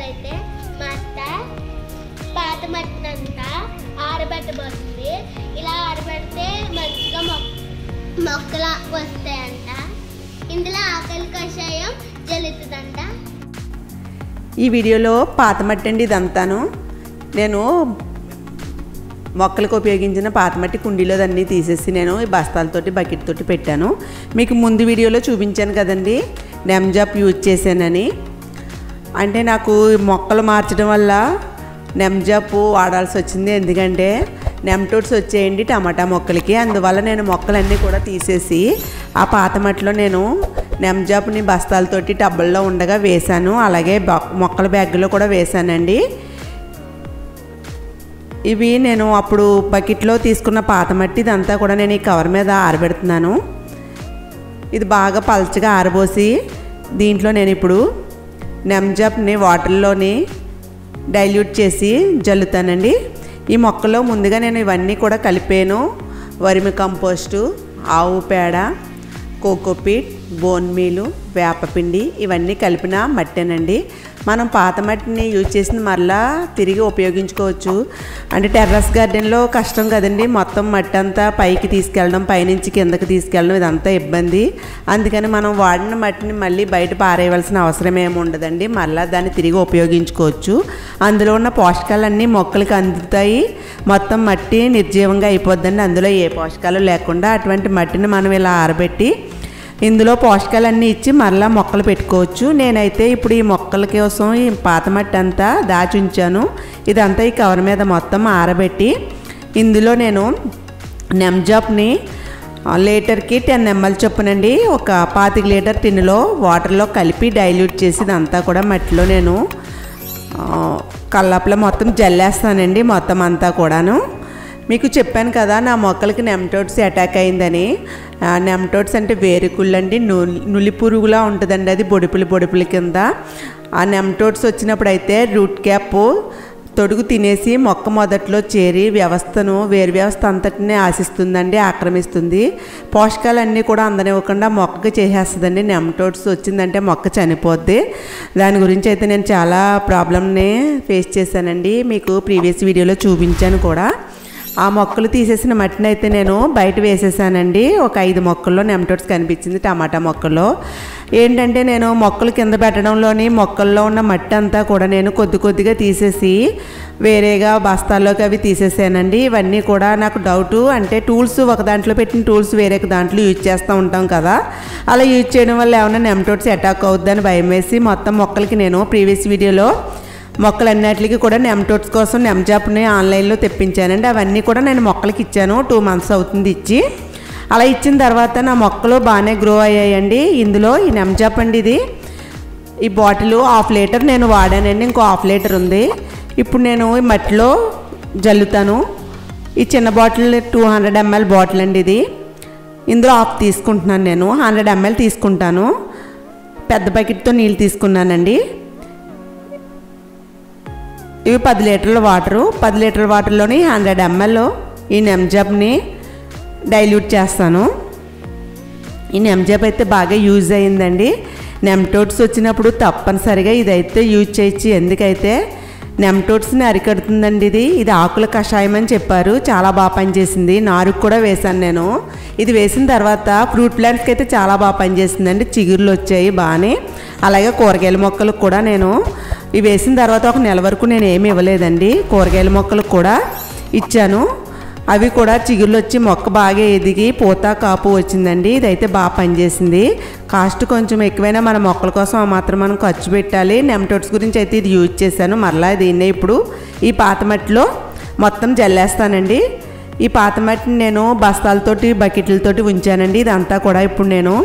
అయితే మా అత్త పాత మట్టినంతా ఆరబెట్టబోతుంది. ఇలా ఆరబెడితే మంచిగా మొక్కలు వస్తాయంట. ఇందులో ఆకలి కషాయం జల్లుతుందంట. ఈ వీడియోలో పాత మట్టి అండి ఇదంతాను. నేను మొక్కలకు ఉపయోగించిన పాత మట్టి కుండీలో అన్నీ తీసేసి నేను ఈ బస్తాలతోటి బకెట్ తోటి పెట్టాను. మీకు ముందు వీడియోలో చూపించాను కదండి నెమ్జాప్ యూజ్ చేశానని. అంటే నాకు మొక్కలు మార్చడం వల్ల నెమ్జాప్ వాడాల్సి వచ్చింది. ఎందుకంటే నెమ్టోడ్స్ వచ్చేయండి టమాటా మొక్కలకి. అందువల్ల నేను మొక్కలన్నీ కూడా తీసేసి ఆ పాత మట్టిలో నేను నెమ్జాప్ని బస్తాలతోటి టబ్బల్లో ఉండగా వేశాను. అలాగే మొక్కల బ్యాగ్లో కూడా వేశానండి. ఇవి నేను అప్పుడు బకెట్లో తీసుకున్న పాత మట్టి ఇదంతా కూడా నేను ఈ కవర్ మీద ఆరబెడుతున్నాను. ఇది బాగా పల్చగా ఆరబోసి దీంట్లో నేను ఇప్పుడు నెమ్జాప్ని వాటర్లోని డైల్యూట్ చేసి జల్లుతానండి. ఈ మొక్కలో ముందుగా నేను ఇవన్నీ కూడా కలిపాను. వర్మి కంపోస్టు, ఆవు పేడ, కోకోపీట్, బోన్ మీలు, వేపపిండి ఇవన్నీ కలిపిన మట్టేనండి. మనం పాత మట్టిని యూజ్ చేసిన మరలా తిరిగి ఉపయోగించుకోవచ్చు. అంటే టెర్రస్ గార్డెన్లో కష్టం కదండి, మొత్తం మట్టి అంతా పైకి తీసుకెళ్ళడం, పైనుంచి కిందకి తీసుకెళ్ళడం ఇదంతా ఇబ్బంది. అందుకని మనం వాడిన మట్టిని మళ్ళీ బయట పారేయవలసిన అవసరం ఏమి ఉండదండి. మళ్ళీ దాన్ని తిరిగి ఉపయోగించుకోవచ్చు. అందులో ఉన్న పోషకాలన్నీ మొక్కలకి అందుతాయి. మొత్తం మట్టి నిర్జీవంగా అయిపోద్దండి. అందులో ఏ పోషకాలు లేకుండా అటువంటి మట్టిని మనం ఇలా ఆరబెట్టి ఇందులో పోషకాలన్నీ ఇచ్చి మరలా మొక్కలు పెట్టుకోవచ్చు. నేనైతే ఇప్పుడు ఈ మొక్కల కోసం ఈ పాత మట్టి అంతా దాచి ఉంచాను. ఇదంతా ఈ కవర్ మీద మొత్తం ఆరబెట్టి ఇందులో నేను నెమ్జాప్ని లీటర్కి 10 ml చొప్పునండి ఒక 25 లీటర్ టిన్నులో వాటర్లో కలిపి డైల్యూట్ చేసి ఇదంతా కూడా మట్టిలో నేను కల్లాపులో మొత్తం జల్లేస్తానండి. మొత్తం అంతా కూడాను. మీకు చెప్పాను కదా నా మొక్కలకి నెమ్టోడ్స్ అటాక్ అయిందని. నెమ్టోడ్స్ అంటే వేరుకుళ్ళు అండి, నులి పురుగులా ఉంటుందండి. అది బొడిపుల కింద. ఆ నెమ్టోడ్స్ వచ్చినప్పుడు అయితే రూట్ క్యాప్ తొడుగు తినేసి మొక్క మొదట్లో చేరి వేరు వ్యవస్థ అంతటిని ఆశిస్తుందండి, ఆక్రమిస్తుంది. పోషకాలన్నీ కూడా అందనివ్వకుండా మొక్కకి చేసేస్తుందండి. నెమ్టోడ్స్ వచ్చిందంటే మొక్క చనిపోద్ది. దాని గురించి అయితే నేను చాలా ప్రాబ్లమ్ని ఫేస్ చేశానండి. మీకు ప్రీవియస్ వీడియోలో చూపించాను కూడా. ఆ మొక్కలు తీసేసిన మట్టిని అయితే నేను బయట వేసేసానండి. ఒక 5 మొక్కల్లో నెమ్టోడ్స్ కనిపించింది. టమాటా మొక్కల్లో ఏంటంటే నేను మొక్కలు కింద పెట్టడంలోని మొక్కల్లో ఉన్న మట్టి అంతా కూడా నేను కొద్దిగా తీసేసి వేరేగా బస్తాల్లోకి అవి తీసేసానండి. ఇవన్నీ కూడా నాకు డౌటు. అంటే టూల్స్ ఒక దాంట్లో పెట్టిన టూల్స్ వేరే దాంట్లో యూజ్ చేస్తూ ఉంటాం కదా, అలా యూజ్ చేయడం వల్ల ఏమైనా నెమ్టోడ్స్ అటాక్ అవుద్దని భయం వేసి మొత్తం మొక్కలకి నేను ప్రీవియస్ వీడియోలో మొక్కలన్నిటికి కూడా నెమ్టోడ్స్ కోసం నెమ్జాప్ని ఆన్లైన్లో తెప్పించానండి. అవన్నీ కూడా నేను మొక్కలకి ఇచ్చాను. 2 months అవుతుంది ఇచ్చి. అలా ఇచ్చిన తర్వాత నా మొక్కలు బాగానే గ్రో అయ్యాయండి. ఇందులో ఈ నెమ్జాప్ అండి ఇది ఈ బాటిల్ 1/2 లీటర్ నేను వాడానండి. ఇంకో 1/2 లీటర్ ఉంది. ఇప్పుడు నేను ఈ మట్టిలో జల్లుతాను. ఈ చిన్న బాటిల్ 200 ml బాటిల్ అండి ఇది. ఇందులో 1/2 తీసుకుంటున్నాను నేను. 100 ml తీసుకుంటాను. పెద్ద బకెట్తో నీళ్ళు తీసుకున్నానండి. ఇవి 10 లీటర్ల వాటరు. 10 లీటర్ల వాటర్లోని 100 ml ఈ నెమ్జాప్ని డైల్యూట్ చేస్తాను. ఈ నెమ్జాప్ అయితే బాగా యూజ్ అయిందండి. నెమ్టోడ్స్ వచ్చినప్పుడు తప్పనిసరిగా ఇదైతే యూజ్ చేయొచ్చు. ఎందుకైతే నెమ్టోడ్స్ని అరికడుతుందండి. ఇది ఆకుల కషాయం అని చెప్పారు. చాలా బాగా పనిచేసింది. నారుకు కూడా వేశాను నేను. ఇది వేసిన తర్వాత ఫ్రూట్ ప్లాంట్స్కి అయితే చాలా బాగా పనిచేసిందండి. చిగుర్లు వచ్చాయి బాగానే. అలాగే కూరగాయల మొక్కలకు కూడా నేను ఇవి వేసిన తర్వాత ఒక నెల వరకు నేను ఏమి ఇవ్వలేదండి. కూరగాయల మొక్కలకు కూడా ఇచ్చాను. అవి కూడా చిగుర్లు వచ్చి మొక్క బాగా ఎదిగి పూత కాపు వచ్చిందండి. ఇదైతే బాగా పనిచేసింది. కాస్ట్ కొంచెం ఎక్కువైనా మన మొక్కల కోసం మాత్రం మనం ఖర్చు పెట్టాలి. నెమ్టోడ్స్ గురించి అయితే ఇది యూజ్ చేశాను. మరలా దీన్నే ఇప్పుడు ఈ పాత మట్టిలో మొత్తం జల్లేస్తానండి. ఈ పాత మట్టిని నేను బస్తాలతోటి బకెట్లతోటి ఉంచానండి. ఇదంతా కూడా ఇప్పుడు నేను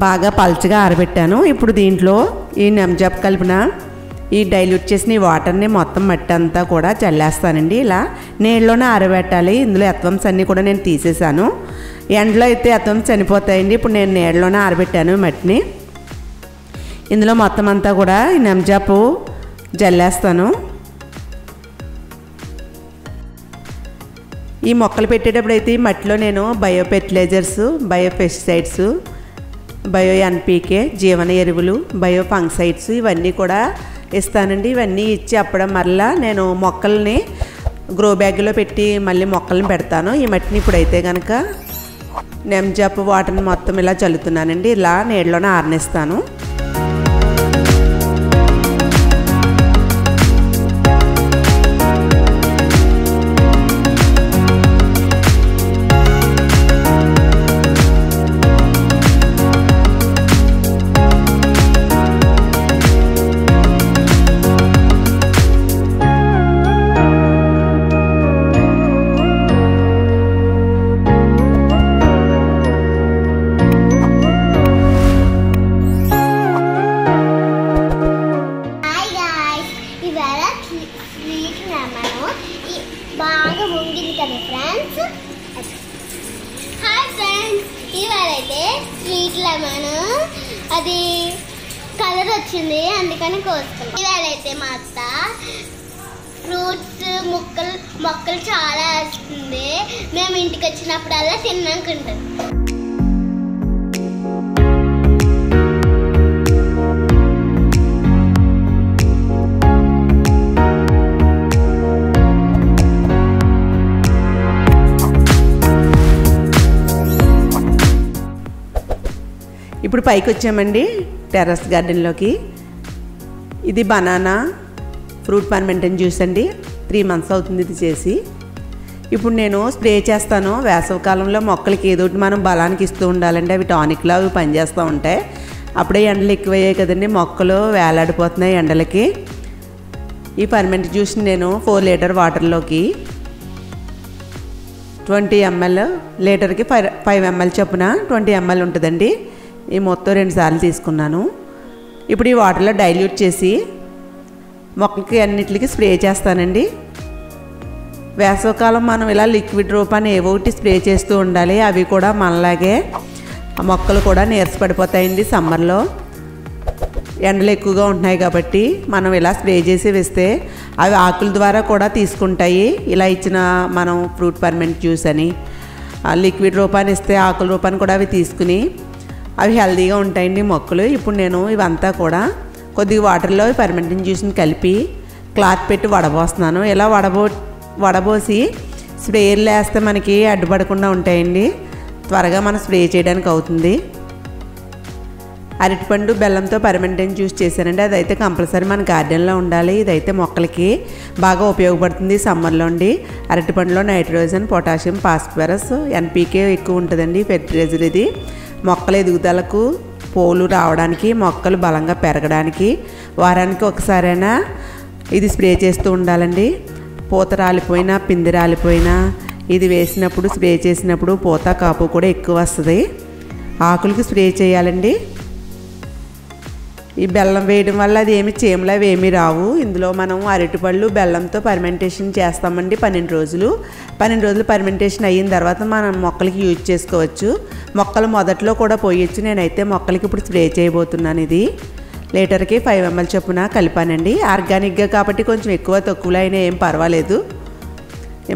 బాగా పల్చగా ఆరబెట్టాను. ఇప్పుడు దీంట్లో ఈ నెమ్జాప్ కలిపిన ఈ డైల్యూట్ చేసిన ఈ వాటర్ని మొత్తం మట్టి అంతా కూడా చల్లేస్తానండి. ఇలా నీళ్ళలోనే ఆరబెట్టాలి. ఇందులో ఎత్వమ్స్ అన్నీ కూడా నేను తీసేసాను. ఎండలో అయితే ఎత్వమ్స్ చనిపోతాయండి. ఇప్పుడు నేను నీళ్ళలోనే ఆరబెట్టాను మట్టిని. ఇందులో మొత్తం అంతా కూడా ఈ నెమ్జాపు జల్లేస్తాను. ఈ మొక్కలు పెట్టేటప్పుడు అయితే ఈ మట్టిలో నేను bio fertilizers, bio pesticides, bio NPK, జీవన ఎరువులు, బయో ఫంగసైడ్స్ ఇవన్నీ కూడా ఇస్తానండి. ఇవన్నీ ఇచ్చి అప్పుడు మరలా నేను మొక్కల్ని గ్రో బ్యాగ్లో పెట్టి మళ్ళీ మొక్కల్ని పెడతాను. ఈ మట్టిని ఇప్పుడైతే కనుక నెమ్జాప్ వాటర్ని మొత్తం ఇలా చల్లుతున్నానండి. ఇలా నీళ్ళలోనే ఆరనిస్తాను. బాగా ముంగింది కదా ఫ్రెండ్స్. హాయ్ ఫ్రెండ్స్, ఇవాళైతే స్వీట్ లెమన్ అది కలర్ వచ్చింది అందుకని కోసుకున్నాం. ఇవాళైతే మా అత్త ఫ్రూట్స్ మొక్కలు చాలా వేస్తుంది. మేము ఇంటికి వచ్చినప్పుడల్లా తిన్నాకుంటుంది. ఇప్పుడు పైకి వచ్చామండి టెర్రస్ గార్డెన్లోకి. ఇది బనానా ఫ్రూట్ పర్మెంటన్ జ్యూస్ అండి. 3 months అవుతుంది ఇది చేసి. ఇప్పుడు నేను స్ప్రే చేస్తాను. వేసవికాలంలో మొక్కలకి ఏదో ఒకటి మనం బలానికి ఇస్తూ ఉండాలండి. అవి టానిక్లో అవి పనిచేస్తూ ఉంటాయి. అప్పుడే ఎండలు ఎక్కువయ్యాయి కదండి, మొక్కలు వేలాడిపోతున్నాయి ఎండలకి. ఈ పర్మెంట్ జ్యూస్ని నేను 4 లీటర్ వాటర్లోకి 20 ml, లీటర్కి 5 ml చొప్పున 20 ml ఉంటుందండి. ఈ మొత్తం 2 సార్లు తీసుకున్నాను. ఇప్పుడు ఈ వాటర్లో డైల్యూట్ చేసి మొక్కలకి అన్నిటికి స్ప్రే చేస్తానండి. వేసవికాలం మనం ఇలా లిక్విడ్ రూపాన్ని ఏవో ఒకటి స్ప్రే చేస్తూ ఉండాలి. అవి కూడా మనలాగే మొక్కలు కూడా నీరసపడిపోతాయండి. సమ్మర్లో ఎండలు ఎక్కువగా ఉంటున్నాయి కాబట్టి మనం ఇలా స్ప్రే చేసి వేస్తే అవి ఆకుల ద్వారా కూడా తీసుకుంటాయి. ఇలా ఇచ్చిన మనం ఫ్రూట్ పర్మెంట్ జ్యూస్ అని లిక్విడ్ రూపాన్ని ఇస్తే ఆకుల రూపాన్ని కూడా అవి తీసుకుని అవి హెల్తీగా ఉంటాయండి మొక్కలు. ఇప్పుడు నేను ఇవంతా కూడా కొద్దిగా వాటర్లో పర్మెంటన్ జ్యూస్ని కలిపి క్లాత్ పెట్టి వడబోస్తున్నాను. ఇలా వడబోసి స్ప్రేయర్లు వేస్తే మనకి అడ్డుపడకుండా ఉంటాయండి. త్వరగా మనం స్ప్రే చేయడానికి అవుతుంది. అరటిపండు బెల్లంతో పర్మెంటన్ జ్యూస్ చేశానండి. అదైతే కంపల్సరీ మన గార్డెన్లో ఉండాలి. ఇదైతే మొక్కలకి బాగా ఉపయోగపడుతుంది సమ్మర్లో అండి. అరటిపండులో నైట్రోజన్, పొటాషియం, ఫాస్ఫరస్, ఎన్పీకే ఎక్కువ ఉంటుందండి. ఫెర్టిలైజర్ ఇది మొక్కల ఎదుగుదలకు, పూలు రావడానికి, మొక్కలు బలంగా పెరగడానికి వారానికి ఒకసారైనా ఇది స్ప్రే చేస్తూ ఉండాలండి. పూత రాలిపోయినా, పిండి రాలిపోయినా ఇది వేసినప్పుడు స్ప్రే చేసినప్పుడు పూత కాపు కూడా ఎక్కువ వస్తుంది. ఆకులకి స్ప్రే చేయాలండి. ఈ బెల్లం వేయడం వల్ల అది ఏమి చీమలు అవి ఏమీ రావు. ఇందులో మనం అరటిపళ్ళు బెల్లంతో పర్మెంటేషన్ చేస్తామండి 12 రోజులు. 12 రోజులు పర్మెంటేషన్ అయిన తర్వాత మనం మొక్కలకి యూజ్ చేసుకోవచ్చు. మొక్కలు మొదట్లో కూడా పోయొచ్చు. నేనైతే మొక్కలకి ఇప్పుడు స్ప్రే చేయబోతున్నాను. ఇది లీటర్కి 5 ml చొప్పున కలిపానండి. ఆర్గానిక్గా కాబట్టి కొంచెం ఎక్కువ తక్కువలో అయినా ఏం పర్వాలేదు.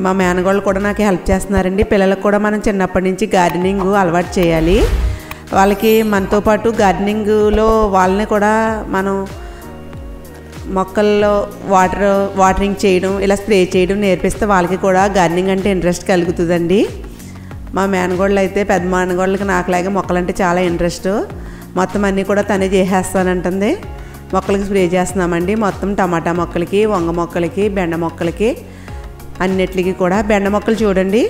మా మేనగోళ్ళు కూడా నాకు హెల్ప్ చేస్తున్నారండి. పిల్లలకు కూడా మనం చిన్నప్పటి నుంచి గార్డెనింగ్ అలవాటు చేయాలి. వాళ్ళకి మనతో పాటు గార్డెనింగ్లో వాళ్ళని కూడా మనం మొక్కల్లో వాటరింగ్ చేయడం, ఇలా స్ప్రే చేయడం నేర్పిస్తే వాళ్ళకి కూడా గార్డెనింగ్ అంటే ఇంట్రెస్ట్ కలుగుతుందండి. మా మేనగోళ్ళు అయితే పెద్ద మేనగోళ్ళకి నాకులాగే మొక్కలంటే చాలా ఇంట్రెస్ట్. మొత్తం అన్నీ కూడా తనే చేసేస్తానంటుంది. మొక్కలకి స్ప్రే చేస్తున్నామండి. మొత్తం టమాటా మొక్కలకి, వంగ మొక్కలకి, బెండ మొక్కలకి అన్నిటికీ కూడా. బెండ మొక్కలు చూడండి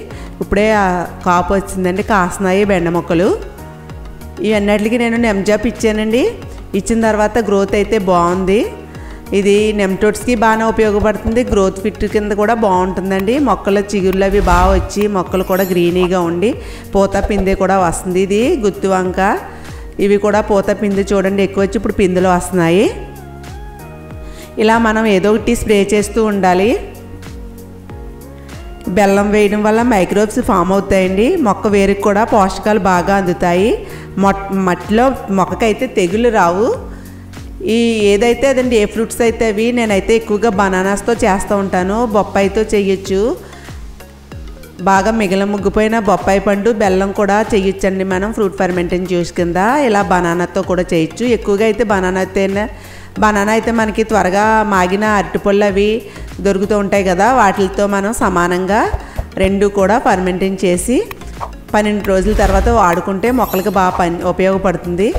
ఇప్పుడే కాపు వచ్చిందండి, కాస్తున్నాయి బెండ మొక్కలు. ఇవన్నిటికి నేను నెమ్జాప్ ఇచ్చానండి. ఇచ్చిన తర్వాత గ్రోత్ అయితే బాగుంది. ఇది నెమ్టోడ్స్కి బాగానే ఉపయోగపడుతుంది. గ్రోత్ ఫిట్ కింద కూడా బాగుంటుందండి. మొక్కల చిగుర్లు అవి బాగా వచ్చి మొక్కలు కూడా గ్రీనీగా ఉండి పూత పిందె కూడా వస్తుంది. ఇది గుత్తి వంక ఇవి కూడా పూత పిందె చూడండి ఎక్కువ వచ్చి ఇప్పుడు పిందెలు వస్తున్నాయి. ఇలా మనం ఏదో ఒకటి స్ప్రే చేస్తూ ఉండాలి. బెల్లం వేయడం వల్ల మైక్రోబ్స్ ఫామ్ అవుతాయండి. మొక్క వేరుకి కూడా పోషకాలు బాగా అందుతాయి. మట్టిలో మొక్కకైతే తెగులు రావు. ఏదైతే అదండి ఏ ఫ్రూట్స్ అయితే అవి నేనైతే ఎక్కువగా బనానాస్తో చేస్తూ ఉంటాను. బొప్పాయితో చేయొచ్చు. బాగా ముగ్గిపోయిన బొప్పాయి పండు బెల్లం కూడా చేయొచ్చండి మనం ఫ్రూట్ ఫర్మెంటెడ్ జ్యూస్ కింద. ఇలా బనానాతో కూడా చేయొచ్చు. ఎక్కువగా అయితే బనానా అయితే మనకి త్వరగా మాగిన అరటిపళ్ళు అవి దొరుకుతూ ఉంటాయి కదా, వాటితో మనం సమానంగా రెండు కూడా ఫర్మెంటింగ్ చేసి 12 రోజుల తర్వాత వాడుకుంటే మొక్కలకు బాగా ఉపయోగపడుతుంది.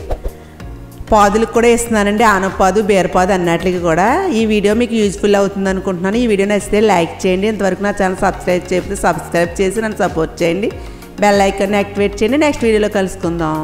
పాదులకు కూడా ఇస్తున్నానండి, ఆనపాదు బీరపాదు అన్నట్లకి కూడా. ఈ వీడియో మీకు యూజ్ఫుల్ అవుతుంది అనుకుంటున్నాను. ఈ వీడియో నచ్చితే లైక్ చేయండి. ఇంతవరకు నా ఛానల్ సబ్స్క్రైబ్ చేసి నన్ను సపోర్ట్ చేయండి. బెల్ ఐకాన్ని యాక్టివేట్ చేయండి. నెక్స్ట్ వీడియోలో కలుసుకుందాం.